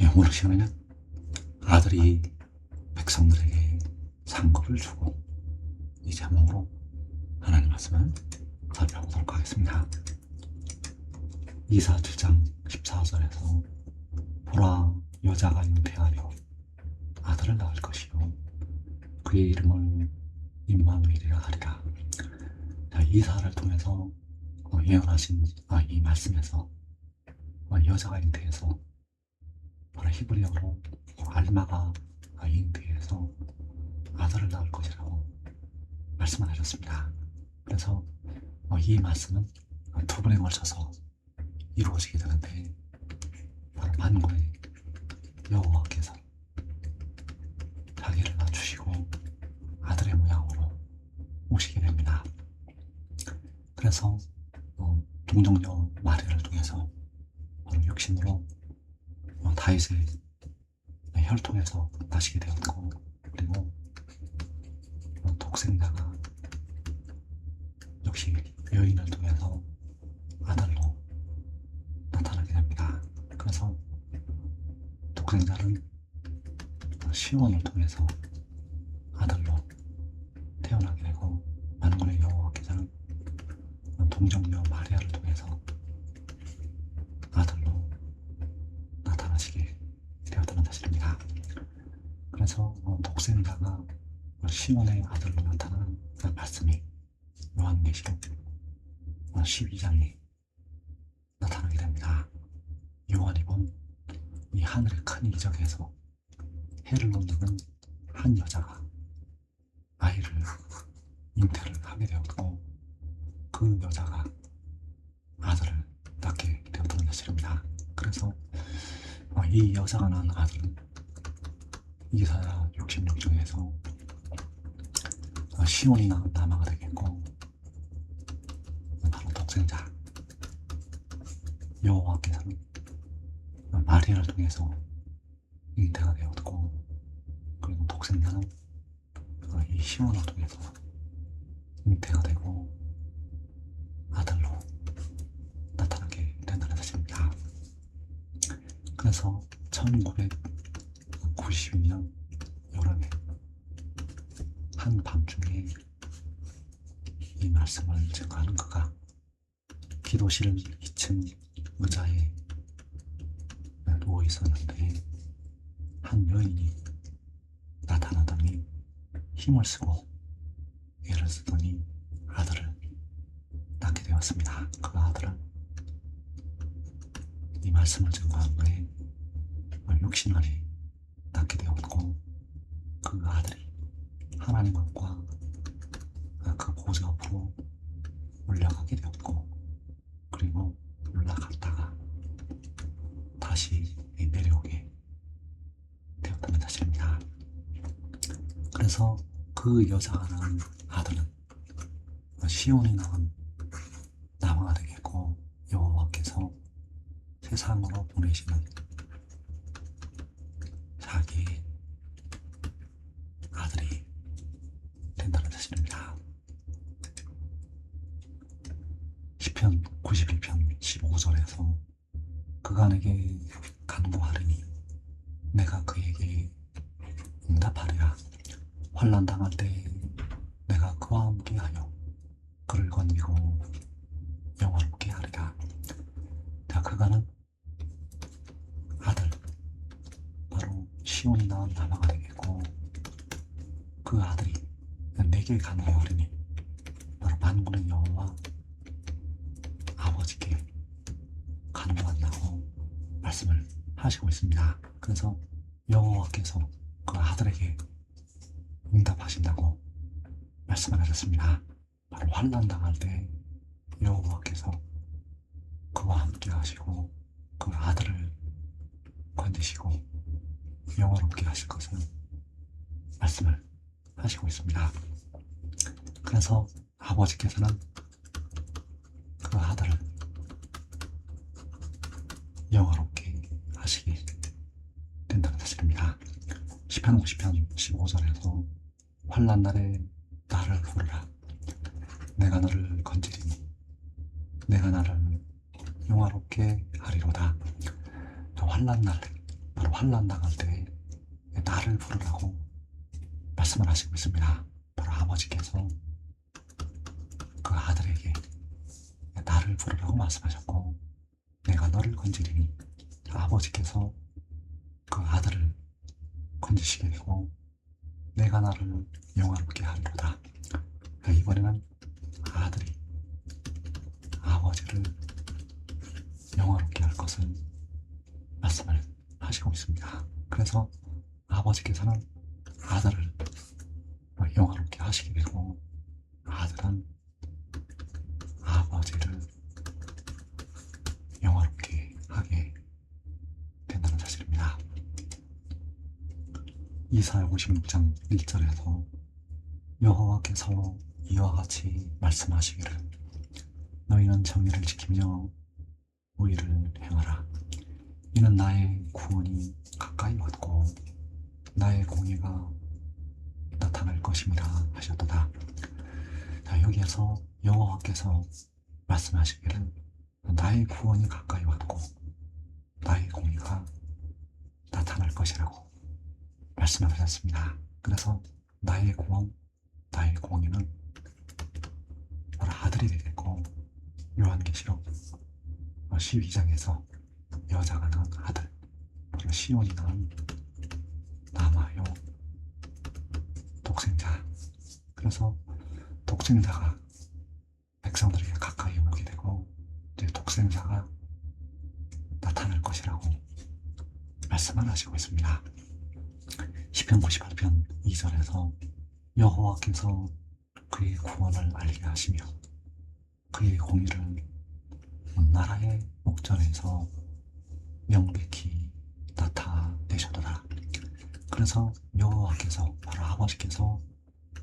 오늘 시간에는 아들이 백성들에게 상급을 주고 이 제목으로 하나님 말씀을 살펴보도록 하겠습니다. 이사 7장 14절에서 보라, 여자가 잉태하여 아들을 낳을 것이요 그의 이름을 임마누엘이라 하리라. 이사를 통해서 예언하신 이 말씀에서 여자가 잉태해서 히브리어로 알마가 잉태해서 아들을 낳을 것이라고 말씀을 하셨습니다. 그래서 이 말씀은 두 번에 걸쳐서 이루어지게 되는데 바로 만군의 여호와께서 자기를 낮추시고 아들의 모양으로 오시게 됩니다. 그래서 동정녀 마리아를 통해서 바로 육신으로 다윗의 혈통에서 나시게 되었고, 그리고 독생자가 역시 여인을 통해서 아들로 나타나게 됩니다. 그래서 독생자는 시온을 통해서 아들로 태어나게 되고, 만군의 여호와께서는 동정녀 마리아를 통해서 아들로 나타나시게 되었다는 사실입니다. 그래서 독생자가 시온의 아들로 나타나는 말씀이 요한계시록 12장에 나타나게 됩니다. 요한이 본 이 하늘의 큰 이적에서 해를 놓는 한 여자가 아이를 잉태를 하게 되었고, 그 여자가 아들을 낳게 되었다는 사실입니다. 그래서 이 여자가 낳은 아들은 이사야 66장에서 시온이 낳은 나마가 되겠고, 바로 독생자 여호와께서는 마리아를 통해서 잉태가 되었고, 그리고 독생자는 이 시온을 통해서 잉태가 되고 아들로 나타나게 된다는 사실입니다. 그래서 1992년 여름에 한 밤중에 이 말씀을 증거하는 그가 기도실 2층 의자에 누워 있었는데 한 여인이 나타나더니 힘을 쓰고 애를 쓰더니 아들을 낳게 되었습니다. 그 아들은 이 말씀을 증거한 후에 육신 안에 낳게 되었고, 그 아들이 하나님 앞과 그 보좌 앞으로 올라가게 되었고, 그리고 올라갔다가 다시 내려오게 되었다는 사실입니다. 그래서 그 여자가 낳은 아들은 시온이 낳은 나마가 되겠고, 여호와께서 세상으로 보내시는 자기의 아들이 된다는 사실입니다. 시편 91편 15절에서 그가 내게 간구하리니 내가 그에게 응답하리라. 환난 당할 때 내가 그와 함께하여 그를 건지고 영원롭게 하리라. 그가는 아들, 바로 시온이 낳은 나마가 되겠고, 그 아들이 내게 간구하리니 바로 만군의 여호와 아버지께 간구한다고 말씀을 하시고 있습니다. 그래서 여호와께서 그 아들에게 응답하신다고 말씀을 하셨습니다. 바로 환난 당할 때 여호와께서 그와 함께 하시고 그 아들을 건지시고 영원롭게 하실 것을 말씀을 하시고 있습니다. 그래서 아버지께서는 그 아들을 영원롭게 하시게 된다는 사실입니다. 시편 50편 15절에서 환난 날에 나를 부르라. 내가 너를 건지리니 내가 나를 영화롭게 하리로다. 환난 날 바로 환난 나갈 때 나를 부르라고 말씀을 하시고 있습니다. 바로 아버지께서 그 아들에게 나를 부르라고 말씀하셨고, 내가 너를 건지리니 아버지께서 그 아들을 건지시게 되고 내가 나를 영화롭게 하리로다. 이번에는 아들이 아버지를 영화롭게 할 것을 말씀을 하시고 있습니다. 그래서 아버지께서는 아들을 영화롭게 하시게 되고 아들은 아버지를 영화롭게 하게 된다는 사실입니다. 이사야 56장 1절에서 여호와께서 이와 같이 말씀하시기를 너희는 정의를 지키며 의를 행하라. 이는 나의 구원이 가까이 왔고 나의 공의가 나타날 것임이라 하셨도다. 자, 여기에서 여호와께서 말씀하시기를 나의 구원이 가까이 왔고 나의 공의가 나타날 것이라고 말씀하셨습니다. 그래서 나의 구원, 나의 공의는 바로 아들이 되겠고, 요한계시록 12장에서 여자가 낳은 아들, 바로 시온이 낳은 남아요 독생자. 그래서 독생자가 백성들에게 가까이 오게 되고 이제 독생자가 나타날 것이라고 말씀을 하시고 있습니다. 시편 98편 2절에서 여호와께서 그의 구원을 알게 하시며 그의 공의를 온 나라의 목전에서 명백히 나타내셨도다. 그래서 여호와께서 바로 아버지께서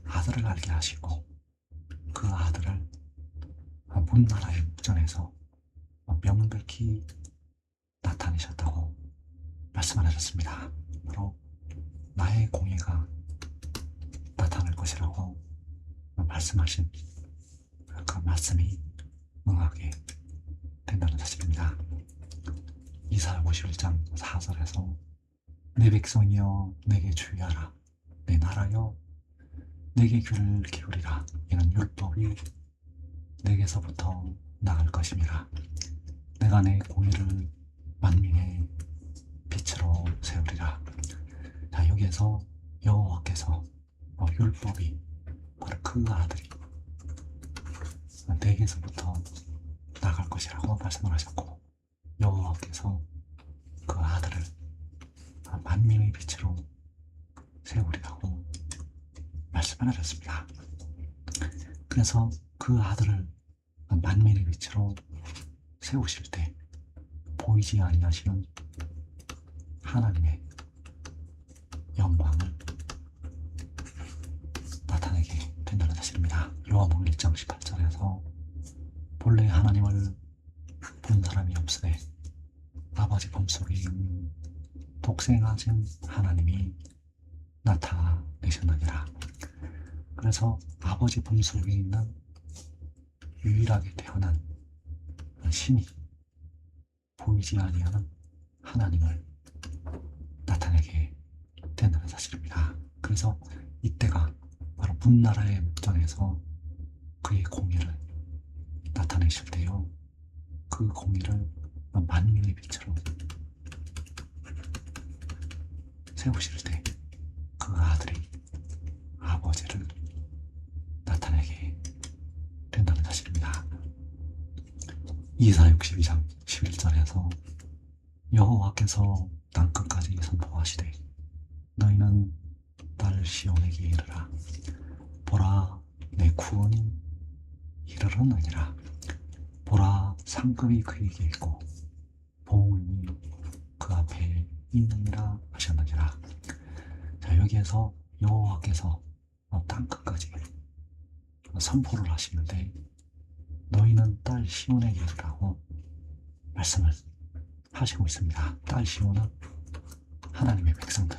아들을 알게 하시고 그 아들을 문 나라의 목전에서 명백히 나타내셨다고 말씀을 하셨습니다. 바로 나의 공의가 나타날 것이라고 말씀하신 그 말씀이 응하게 된다는 사실입니다. 이사야 51장 4절에서 내 백성이여 내게 주의하라. 내 나라여 내게 귀를 기울이라. 이는 율법이 내게서부터 나갈 것임이라. 내가 내 공의를 만민의 빛으로 세우리라. 자, 여기에서 여호와께서 율법이 바로 그 아들이 내게서부터 나갈 것이라고 말씀을 하셨고, 여호와께서 그 아들을 만민의 빛으로 세우리라고 말씀을 하셨습니다. 그래서 그 아들을 만민의 빛으로 세우실 때 보이지 아니하시는 하나님의 영광을 나타내게 된다는 사실입니다. 요한복음 1장 18절에서 본래 하나님을 본 사람이 없으되 아버지 품속에 있는 독생하신 하나님이 나타내셨느니라. 그래서 아버지 품속에 있는 유일하게 태어난 신이 보이지 아니하는 하나님을 나타내게 된다는 사실입니다. 그래서 이때가 바로 문나라의 목전에서 그의 공의를 나타내실 때요, 그 공의를 만민의 빛으로 세우실 때 그 아들이 아버지를 나타내게 된다는 사실입니다. 이사야 62장 11절에서 여호와께서 땅끝까지 선포하시되 너희는 딸 시온에게 이르라. 보라 내 구원이 이르렀느니라. 보라 상급이 그에게 있고 보응이 그 앞에 있느니라 하셨느니라. 자, 여기에서 여호와께서 땅끝까지 선포를 하시는데 너희는 딸 시온에게 이르라고 말씀을 하시고 있습니다. 딸 시온은 하나님의 백성들,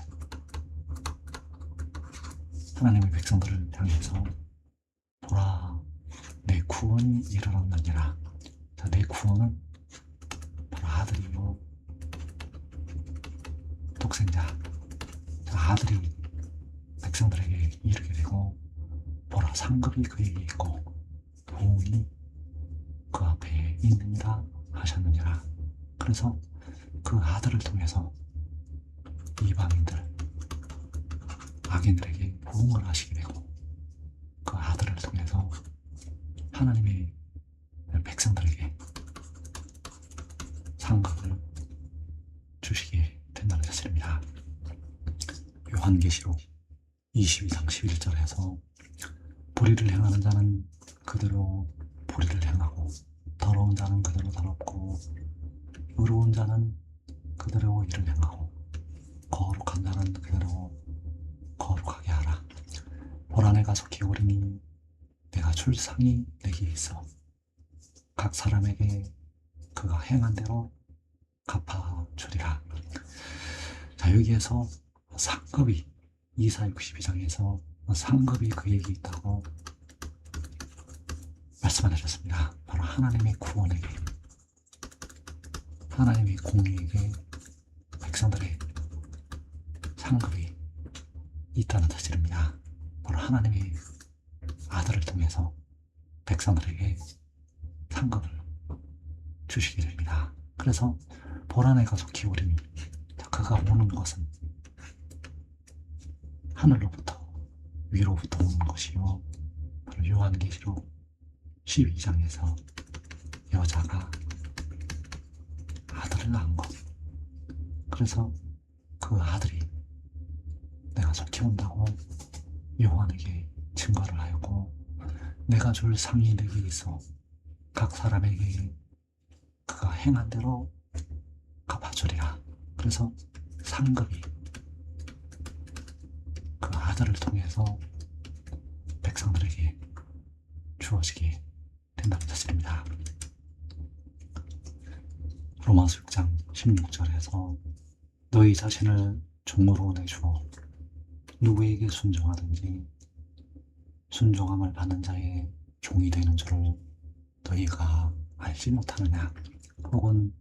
하나님의 백성들을 향해서 보라 내 구원이 이르렀느니라. 자, 내 구원은 바로 아들이요 독생자 아들이 백성들에게 이르게 되고 보라 상급이 그에게 있고 보응이 그 앞에 있느니라 하셨느니라. 그래서 그 아들을 통해서 이방인들 악인들에게 보응을 하시게 되고 그 아들을 통해서 하나님의 백성들에게 상급을 주시게 된다는 사실입니다. 요한계시록 22장 11절에서 불의를 행하는 자는 그대로 불의를 행하고 더러운 자는 그대로 더럽고 의로운 자는 그대로 의를 행하고 거룩한 자는 그대로 거룩하게 하라. 보라 내가 속히 오리니 내가 줄 상이 내게 있어 각 사람에게 그가 행한 대로 갚아주리라. 자, 여기에서 상급이 이사야 62장에서 상급이 그에게 있다고 말씀을 하셨습니다. 바로 하나님의 구원에게 하나님의 공의에게 백성들의 상급이 있다는 사실입니다. 바로 하나님의 아들을 통해서 백성들에게 상급을 주시게 됩니다. 그래서 보라 내가 속히 오리니 그가 오는 것은 하늘로부터 위로부터 오는 것이요 바로 요한계시록 12장에서 여자가 아들을 낳은 것. 그래서 그 아들이 내가 속히 온다고 요한에게 증거를 하였고 내가 줄 상이 내게 있어 각 사람에게 그가 행한 대로 갚아주리라. 그래서 상급이 그 아들을 통해서 백성들에게 주어지게 된다는 사실입니다. 로마서 6장 16절에서 너희 자신을 종으로 내주어 누구에게 순종하든지 순종함을 받는 자의 종이 되는 줄을 너희가 알지 못하느냐. 혹은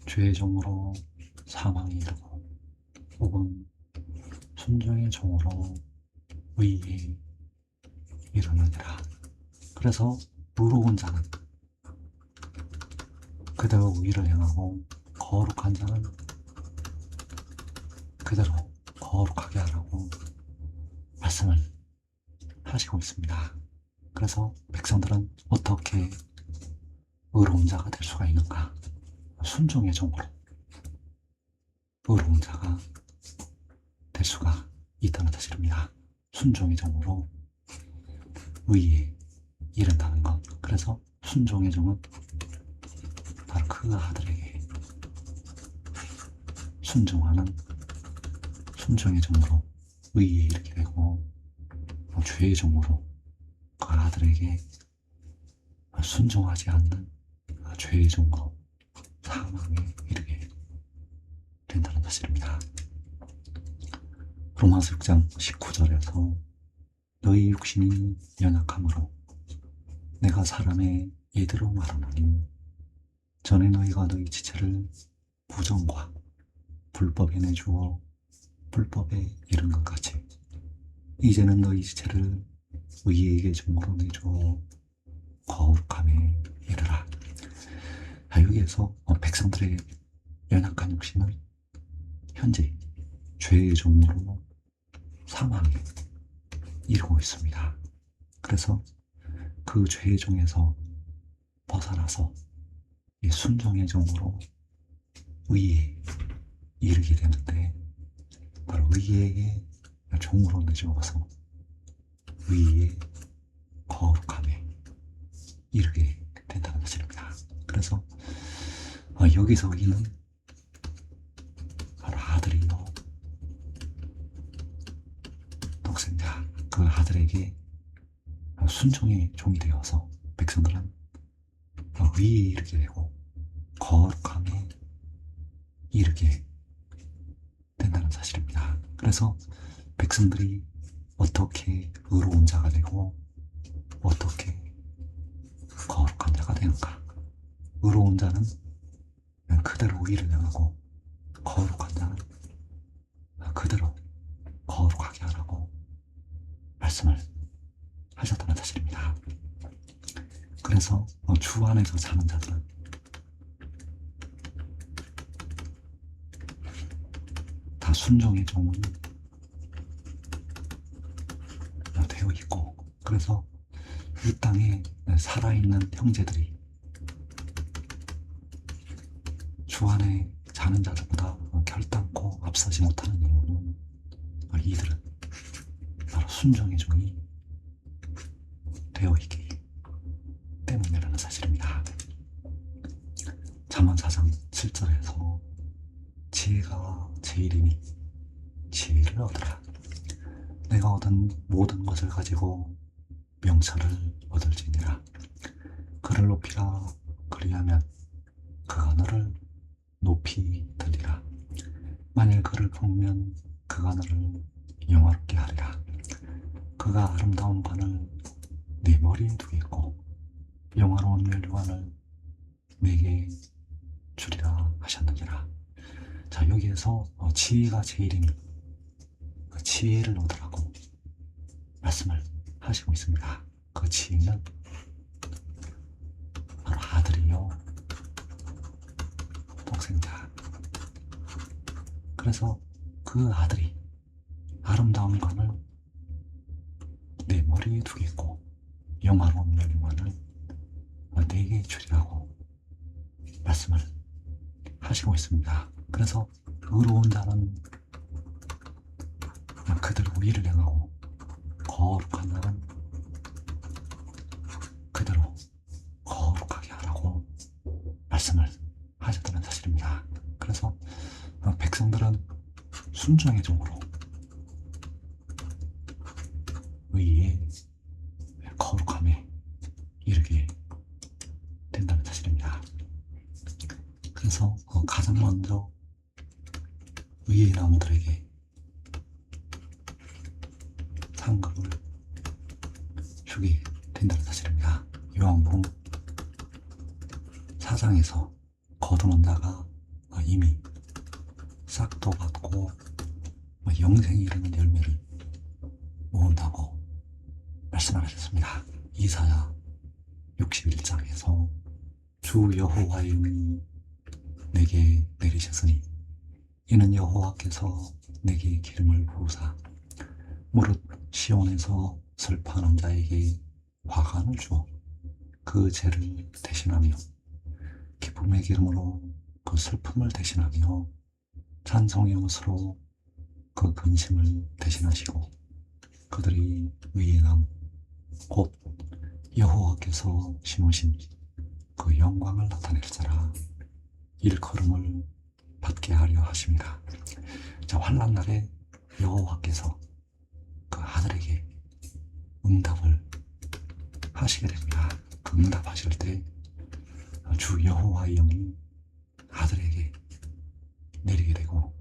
죄의 종으로 사망에 이르고 혹은 순종의 종으로 의에 이르느니라. 그래서 의로운 자는 그대로 의를 행하고 거룩한 자는 그대로 거룩하게 하라고 말씀을 하시고 있습니다. 그래서 백성들은 어떻게 의로운 자가 될 수가 있는가? 순종의 종으로 의로운 자가 될 수가 있다는 사실입니다. 순종의 종으로 의에 이른다는 것. 그래서 순종의 종은 바로 그 아들에게 순종하는 순종의 종으로 의에 이르게 되고 죄의 종으로 그 아들에게 순종하지 않는 죄의 종으로 사망에 이르게 된다는 사실입니다. 로마서 6장 19절에서 너희 육신이 연약함으로 내가 사람의 예대로 말하노니 전에 너희가 너희 지체를 부정과 불법에 내주어 불법에 이른 것 같이 이제는 너희 지체를 의에게 종으로 내주어 거룩함에 이르라. 여기에서 백성들의 연약한 육신은 현재 죄의 종으로 사망에 이르고 있습니다. 그래서 그 죄의 종에서 벗어나서 이 순종의 종으로 의에 이르게 되는데 바로 의에게 종으로 내주어서 의의 거룩함에 이르게 된다는 사실입니다. 그래서 여기서 의는 바로 아들이요 독생자 그 아들에게 순종의 종이 되어서 백성들은 의에 이르게 되고 거룩함에 이르게 된다는 사실입니다. 그래서 백성들이 어떻게 의로운 자가 되고 어떻게 거룩한 자가 되는가. 의로운 자는 그대로 의를 행하고 거룩한 자는 그래서 주 안에서 사는 자들은 다 순종의 종은 되어 있고, 그래서 이 땅에 살아있는 형제들이 주 안에 사는 자들보다 결단코 앞서지 못하는 이유는 이들은 바로 순종의 종이 되어 있기 때문이라는 사실입니다. 잠언 4장 7절에서 지혜가 제일이니 지혜를 얻으라. 내가 얻은 모든 것을 가지고 명철을 얻을지니라. 그를 높이라. 그리하면 그가 너를 높이 들리라. 만일 그를 품으면 그가 너를 영화롭게 하리라. 그가 아름다운 관을 네 머리에 두겠고 영화로운 멸류관을 내게 주리라 하셨느니라. 자, 여기에서 지혜가 제일이니 그 지혜를 얻으라고 말씀을 하시고 있습니다. 그 지혜는 바로 아들이요 독생자. 그래서 그 아들이 아름다운 관을 내 머리에 두겠고 영화로운 멸류관을 내게 주리라고 말씀을 하시고 있습니다. 그래서 의로운 자는 그대로 의를 행하고 거룩한 자는 그대로 거룩하게 하라고 말씀을 하셨다는 사실입니다. 그래서 백성들은 순종의 종으로 의에 거룩함에 이르게 된다는 사실입니다. 그래서 가장 먼저 의의 나무들에게 상급을 주게 된다는 사실입니다. 요한복음 4장에서 거두는 자가 이미 싹도 받고 영생이 이르는 열매를 모은다고 말씀을 하셨습니다. 이사야 61장에서 주 여호와의 영이 내게 내리셨으니 이는 여호와께서 내게 기름을 부으사 무릇 시온에서 슬퍼하는 자에게 화관을 주어 그 죄를 대신하며 기쁨의 기름으로 그 슬픔을 대신하며 찬송의 옷으로 그 근심을 대신하시고 그들이 의의 나무 곧 여호와께서 심으신 그 영광을 나타낼 자라 일컬음을 받게 하려 하십니다. 자, 환난 날에 여호와께서 그 아들에게 응답을 하시게 됩니다. 그 응답하실 때 주 여호와의 영이 아들에게 내리게 되고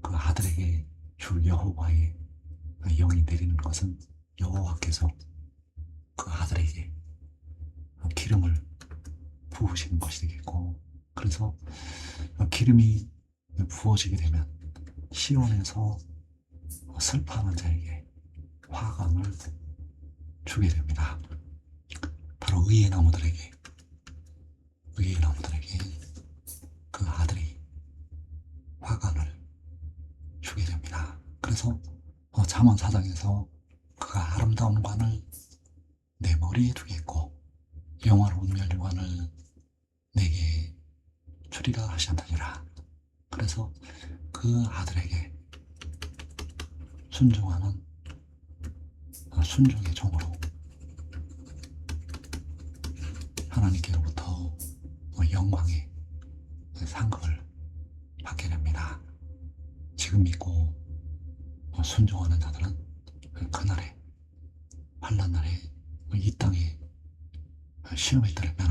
그 아들에게 주 여호와의 영이 내리는 것은 여호와께서 그 아들에게 기름을 부으시는 것이 되겠고, 그래서 기름이 부어지게 되면 시온에서 슬퍼하는 자에게 화관을 주게 됩니다. 바로 의의 나무들에게 그 아들이 화관을 주게 됩니다. 그래서 잠언 4장에서 그가 아름다운 관을 내 머리에 두겠고 영화로운 멸류관을 내게 주리라 하셨느니라. 그래서 그 아들에게 순종하는 순종의 종으로 하나님께로부터 영광의 상급을 받게 됩니다. 지금 믿고 순종하는 자들은 그날에 환난 날에 이 땅에 시험에 따르면